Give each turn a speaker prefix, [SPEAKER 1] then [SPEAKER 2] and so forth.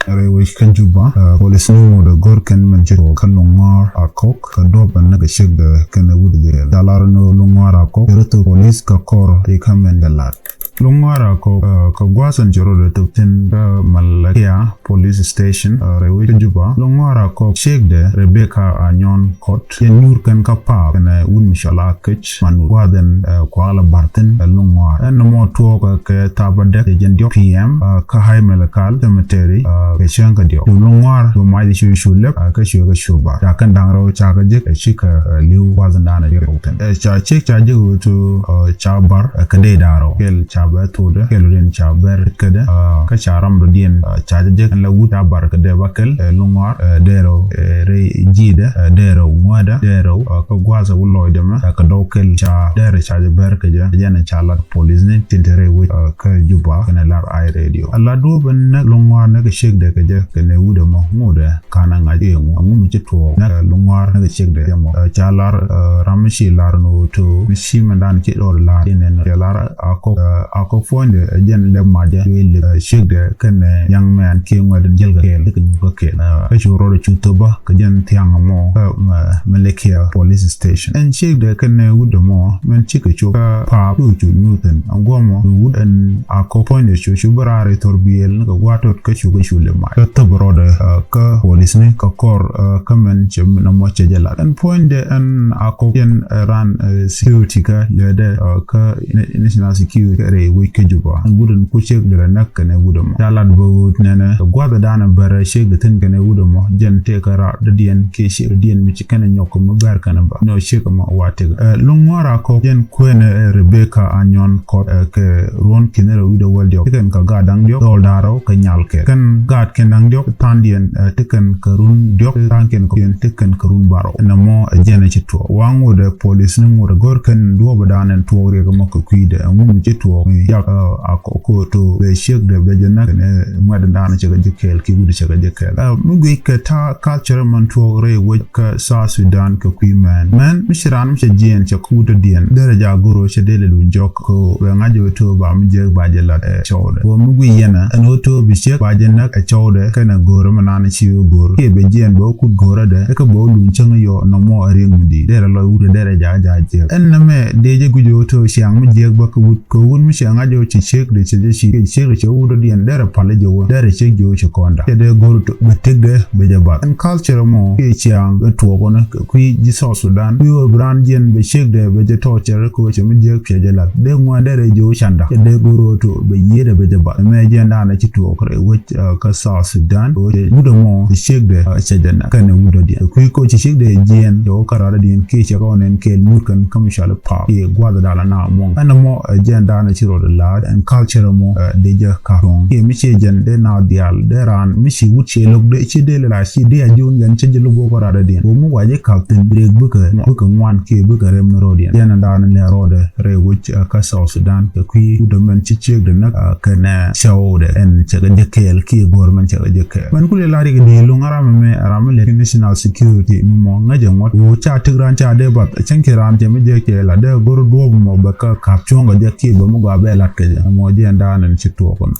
[SPEAKER 1] rewe kan juba police no da gor kan man jiro kan longwar akok ka doban na gashig da kan wudu da dalar no longwar akok reto police ka kor te kamen dalar longwar akok ka gwasan jiro da tutin da malakia police station rewe kan juba longwar akok shek da Rebecca Anyon Kot yen nur kan ka pa kana wun mishala kech manu gwaden kwala barten longwar en mo to ka tabade jen dio PM ka hay melakal cemetery ke shanka dio longwar do mai shu shulep ka shu ga shuba ya kan dangro cha ga je shi ka liu wazan dana je roten cha chek cha je to cha bar ka de daro kel cha ba to de kel ren cha ber ka de ka cha ram do dien cha je kan la wuta bar ka de bakel longwar dero re jide dero wada dero ka gwaza wulo de ma ka do kel cha dere cha je ber ka je yana cha la police ne tintere wi ka juba kana lar ai radio alla do ban na longwar na ga shek da ka je ka ne wuda mo ngoda kana nga je mu amu mi to na longwar na ga shek da mo cha lar ramshi lar no to shi mandan ke dor lar ne ya lar ako fonde jen le ma je le shek da kan yang man ke ngwadan jelga ke ka ñu ke ka juro ro chuto ba ka jen tiang mo Malakia police station en shek da kan ne wuda mo men chika cho pa pu ju newton angomo wudan ako fonde shu barare torbiel ga watot ka shuga shule ma ta broda ka police ne ka kor ka men chem na mo chejala and point de an ako yen ran security ka lede ka national security re we ke juba gudun ku chek de nak ne gudum yalla do nene gwada dana bare shek de tin ne gudum jen te ka ra de dien ke shi dien mi kan nyok mo bar kan ba no shek ma wate longwara ko jen ko ne Rebecca Anyon ko ke ron kinere wido waldio ken ka gadang dio daro ka nyal ke kan gad ken dang dio tandien teken karun dio tanken ko teken karun baro na mo jene ci to wango de police ni mo gor kan do badanen to re ga mako kuide ngum ci to ya ko to be shek de be jena ne mo da dana ci ga jekel ki gudu ci ga jekel mu gi ka ta culture man to re wo ka sa Sudan ka kuiman man mishiran mi ci jien ci ku de dien daraja goro ci de lu jok ko be ngaje to ba mi je ba je la chawde wo mu gi yena an to bi shek ba je nak chawde kana goro manana ci goro ke be jien bo ku goro de ka bo lu chang yo no mo ari ngudi de la wude de ja je en na me de je gujo to siang mi je ba ko wut ko wun mi siang ajo ci shek de ci shi ke shek ci wude dien de pale je wo de shek jo ci konda de goro to be tegge be je ba en culture mo ke siang to ko na ku ji so Sudan yo brand jien be shek de be je to cer ko ci mi je ke je la de mo de jo chanda de goro to be yede be je ba me je na ci to ko wut ka sa Sudan wude mo shek de chejana kan wude di ko ci shek de jien do karara din ke ci ko nen ke murkan kamishal pa e gwada dala na mo ana mo jien da na ci ro de la and culture mo de je ka ron ke mi ci jen de na dial de ran mi ci wuce lok de ci de la ci de ajun yan ci je lugo karara din bo mu waje captain break buka ngwan ke buka rem no rodien jien da na le rode re wuce ka South Sudan ke ku de men ci ci de na kana show de en ci ga jekel ki government ci ga jekel man kule la ri de lu ngara me arama le national security mo ngaje ngot wo cha tigran cha de bat chenke ram je mi je ke la de gor do mo ba ka kap chonga je ki ba mo ga be lat ke mo je nda nan ci to kon